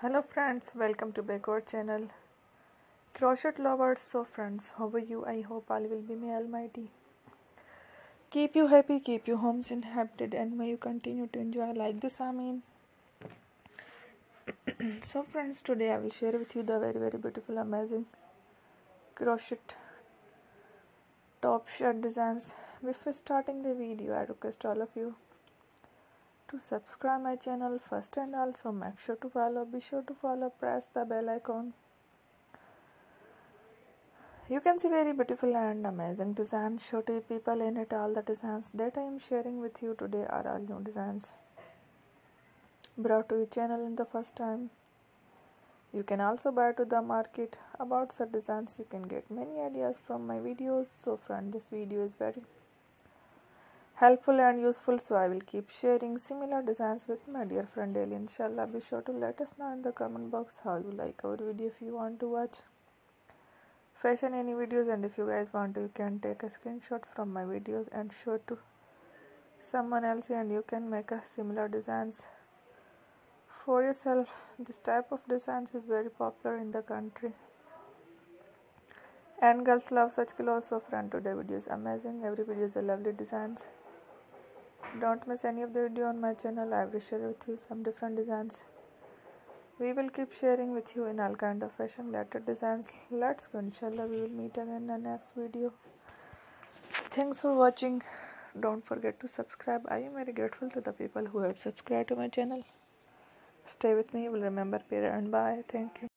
Hello friends, welcome to Backward channel. Crochet lovers, so friends, how are you? I hope all will be may almighty. Keep you happy, keep you homes inhabited, and may you continue to enjoy like this. So friends, today I will share with you the very beautiful, amazing crochet top shirt designs. Before starting the video, I request all of you to subscribe my channel first, and also make sure to follow. Be sure to follow, press the bell icon. You can see very beautiful and amazing designs. Show to people in it. All the designs that I am sharing with you today are all new designs brought to your channel in the first time. You can also buy to the market about such designs. You can get many ideas from my videos. So friend, this video is very helpful and useful, so I will keep sharing similar designs with my dear friend daily. Inshallah, be sure to let us know in the comment box how you like our video. If you want to watch fashion any videos, and if you guys want to, you can take a screenshot from my videos and show to someone else, and you can make a similar designs for yourself. This type of designs is very popular in the country and girls love such clothes. So friend, today video is amazing. Every video is a lovely designs. Don't miss any of the video on my channel. I will share with you some different designs. We will keep sharing with you in all kind of fashion related designs. Let's go. Inshallah, we will meet again in the next video. Thanks for watching. Don't forget to subscribe. I am very grateful to the people who have subscribed to my channel. Stay with me. You will remember Pira and bye. Thank you.